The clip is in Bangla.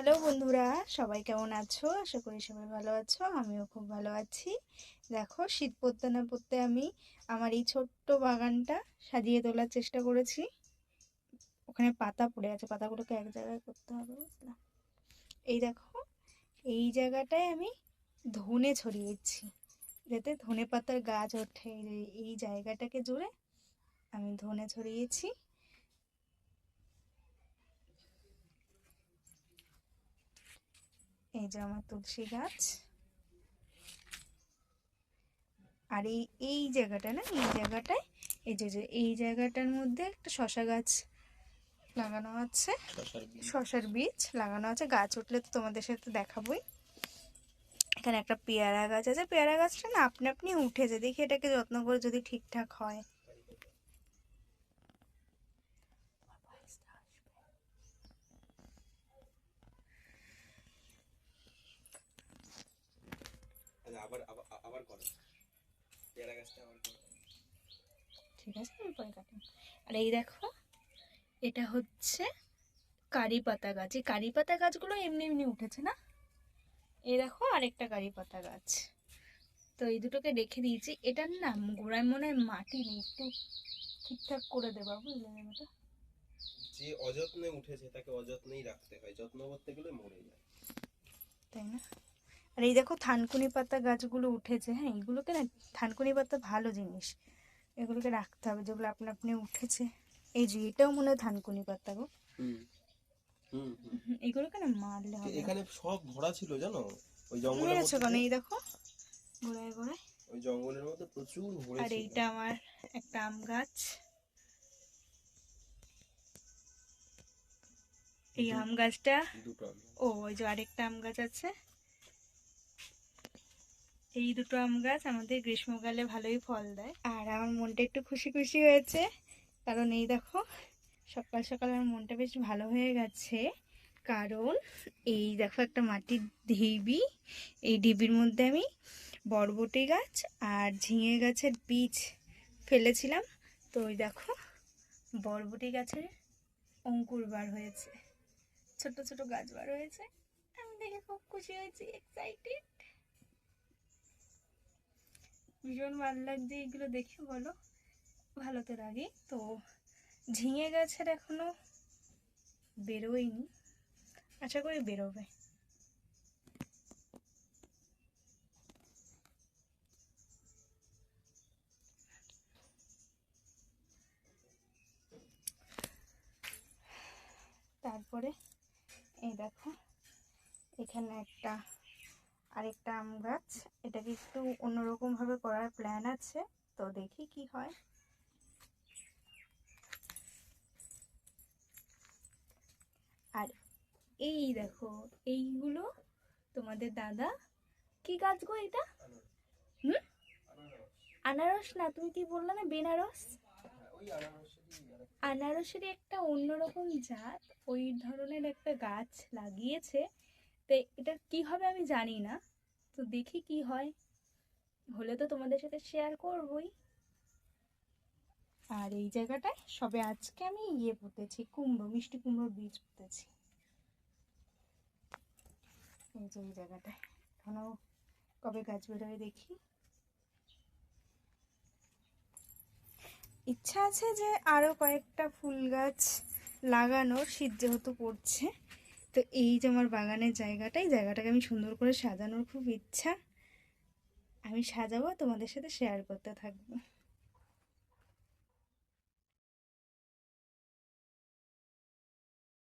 হ্যালো বন্ধুরা, সবাই কেমন আছো? আশা করি সবাই ভালো আছো। আমিও খুব ভালো আছি। দেখো, শীত পড়তে না পড়তে আমি আমার এই ছোট্ট বাগানটা সাজিয়ে তোলার চেষ্টা করেছি। ওখানে পাতা পড়ে আছে, পাতাগুলোকে এক জায়গায় করতে হবে, বুঝলা? এই দেখো, এই জায়গাটায় আমি ধনে ছড়িয়েছি যাতে ধনে পাতার গাছ ওঠে। এই জায়গাটাকে জুড়ে আমি ধনে ছড়িয়েছি। এই যে আমার তুলসী গাছ। আর এই জায়গাটা না, এই জায়গাটায় এই জায়গাটার মধ্যে একটা শশা গাছ লাগানো আছে। শশার বীজ লাগানো আছে, গাছ উঠলে তো তোমাদের সাথে দেখাবোই। এখানে একটা পেয়ারা গাছ আছে, পেয়ারা গাছটা না আপনি আপনি উঠেছে। দেখি এটাকে যত্ন করে যদি ঠিকঠাক হয়। ঠিক আছে, আমি পরে কাটবো। আর এই দেখো, এটা হচ্ছে কারি পাতা গাছ। এই কারি পাতা গাছগুলো এমনি এমনি উঠেছে না। এই দেখো আরেকটা কারি পাতা গাছ। তো এই দুটোকে রেখে দিয়েছি। এটার না গোড়ায় মনে হয় মাটি নেই, একটু ঠিকঠাক করে দেবা, বুঝলে? এটা যে অযত্নে উঠেছে তাকে অযত্নেই রাখতে হয়, যত্ন করতে গেলে মরে যায়, তাই না? আর এই দেখো থানকুনি পাতা গাছগুলো উঠেছে। হ্যাঁ, এগুলোকে না, থানকুনি পাতা ভালো জিনিস, এগুলোকে রাখতে হবে যেগুলো আপনা আপনি উঠেছে। এই যে এটাও মনে হয় থানকুনি পাতা গো। এগুলোকে না মারলে হবে না। এখানে সব ভরা ছিল জানো, ওই জঙ্গলের মেরেছো মধ্যে কেন? এই দেখো গোড়ায় গোড়ায়। ওই জঙ্গলের মধ্যে প্রচুর আর ভরেছিল। এইটা আমার একটা আম গাছ। এই আম গাছটা, দুটো ও ওই যে আরেকটা আম গাছ আছে। এই দুটো আম গাছ আমাদের গ্রীষ্মকালে ভালোই ফল দেয়। আর আমার মনটা একটু খুশি খুশি হয়েছে, কারণ এই দেখো সকাল সকাল আমার মনটা বেশ ভালো হয়ে গেছে। কারণ এই দেখো একটা মাটির ঢিবি, এই ঢিবির মধ্যে আমি বরবটি গাছ আর ঝিঙে গাছের বীজ ফেলেছিলাম। তো ওই দেখো বরবটি গাছের অঙ্কুর বার হয়েছে, ছোট ছোট গাছ বার হয়েছে। আমি দেখে খুব খুশি হয়েছি, এক্সাইটেড, ভীষণ ভালো লাগছে এগুলো দেখে। বলো, ভালো তো লাগে। তো ঝিঙে গাছের এখনো বেরোয়নি, আশা করি বেরোবে। তারপরে এই দেখো এখানে আরেকটা আম গাছ। এটাকে একটু অন্যরকম ভাবে করার প্ল্যান আছে, তো দেখি কি হয়। আর এই দেখো, এইগুলো তোমাদের দাদা কি গাছ গো এটা? হুম, আনারস না, তুমি কি বললে না বেনারস? আনারসেরই একটা অন্যরকম জাত, ওই ধরনের একটা গাছ লাগিয়েছে। তো এটা কি হবে আমি জানি না, তো দেখি কি হয়, হলে তো তোমাদের সাথে শেয়ার করবই। আর এই জায়গাটায় সবে আজকে আমি পুঁতেছি, কুমড়ো, মিষ্টি কুমড়োর বীজ পুঁতেছি। এই যে এই জায়গাটায় এখনো কবে গাছ বেরোয় দেখি। ইচ্ছা আছে যে আরো কয়েকটা ফুল গাছ লাগানোর, শীত যেহেতু পড়ছে। তো এই যে আমার বাগানের জায়গাটাকে আমি সুন্দর করে সাজানোর খুব ইচ্ছা। আমি সাজাবো, তোমাদের সাথে শেয়ার করতে থাকবো।